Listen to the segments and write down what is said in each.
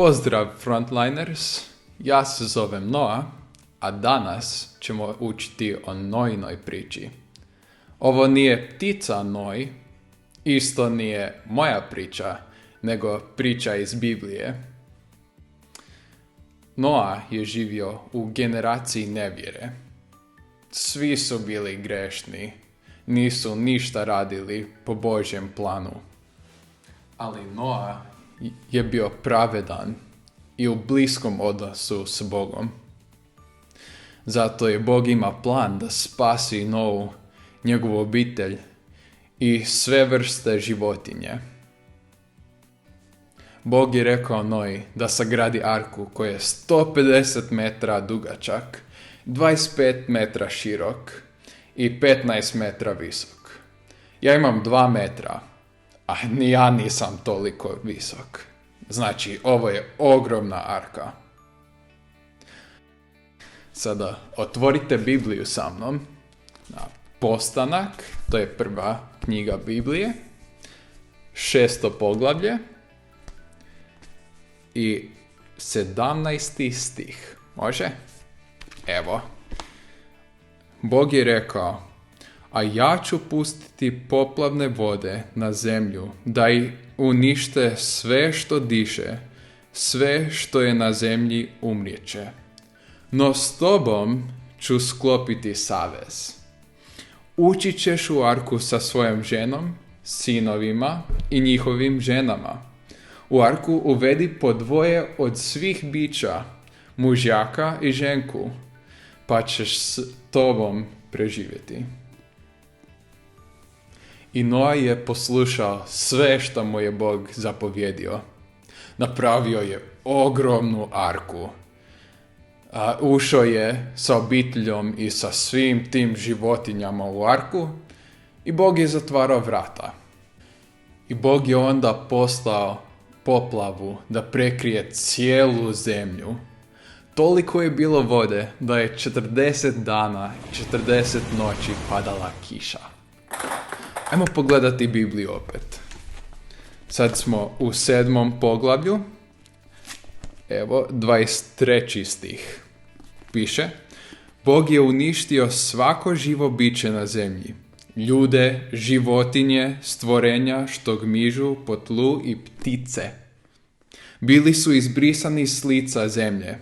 Pozdrav Frontliners, ja se zovem Noa, a danas ćemo učiti o Noinoj priči. Ovo nije ptica Noj, isto nije moja priča, nego priča iz Biblije. Noa je živio u generaciji nevjere. Svi su bili grešni, nisu ništa radili po Božjem planu. Ali Noa je bio pravedan i u bliskom odnosu s Bogom. Zato je Bog ima plan da spasi Nou, njegovu obitelj i sve vrste životinje. Bog je rekao Noji da sagradi arku koja je 150 metra dugačak, 25 metra širok i 15 metra visok. Ja imam 2 metra, a ni ja nisam toliko visok. Znači, ovo je ogromna arka. Sada otvorite Bibliju sa mnom na Postanak, to je prva knjiga Biblije, 6. poglavlje i 17. stih. Može? Evo. Bog je rekao: a ja ću pustiti poplavne vode na zemlju, da ih unište sve što diše, sve što je na zemlji umrijeće. No s tobom ću sklopiti savez. Ući ćeš u arku sa svojom ženom, sinovima i njihovim ženama. U arku uvedi po 2 od svih bića, mužjaka i ženku, pa ćeš s tobom preživjeti. I Noa je poslušao sve što mu je Bog zapovjedio. Napravio je ogromnu arku. Ušao je sa obiteljom i sa svim tim životinjama u arku i Bog je zatvarao vrata. I Bog je onda poslao poplavu da prekrije cijelu zemlju. Toliko je bilo vode da je 40 dana i 40 noći padala kiša. Ajmo pogledati Bibliju opet. Sad smo u 7. poglavlju. Evo, 23. stih. Piše: Bog je uništio svako živo biće na zemlji. Ljude, životinje, stvorenja što gmižu po tlu i ptice. Bili su izbrisani s lica zemlje.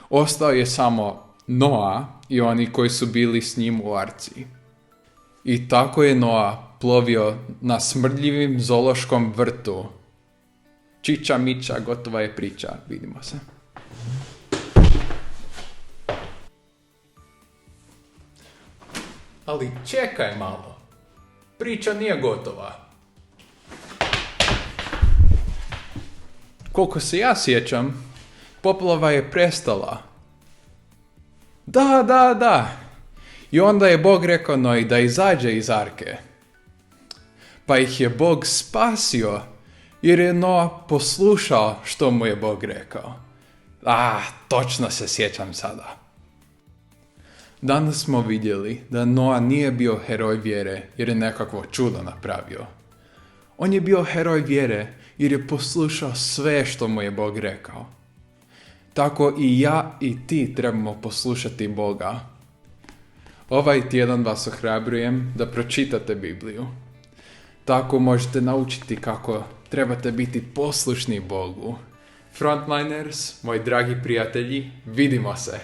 Ostao je samo Noa i oni koji su bili s njim u arci. I tako je Noa plovio na smrdljivim zoološkom vrtu. Čiča miča, gotova je priča. Vidimo se. Ali čekaj malo. Priča nije gotova. Koliko se ja sjećam, poplava je prestala. Da. I onda je Bog rekao Noji da izađe iz arke. Pa ih je Bog spasio, jer je Noa poslušao što mu je Bog rekao. Točno se sjećam sada. Danas smo vidjeli da Noa nije bio heroj vjere jer je nekakvo čudo napravio. On je bio heroj vjere jer je poslušao sve što mu je Bog rekao. Tako i ja i ti trebamo poslušati Boga. Ovaj tjedan vas ohrabrujem da pročitate Bibliju. Tako možete naučiti kako trebate biti poslušni Bogu. Frontliners, moji dragi prijatelji, vidimo se!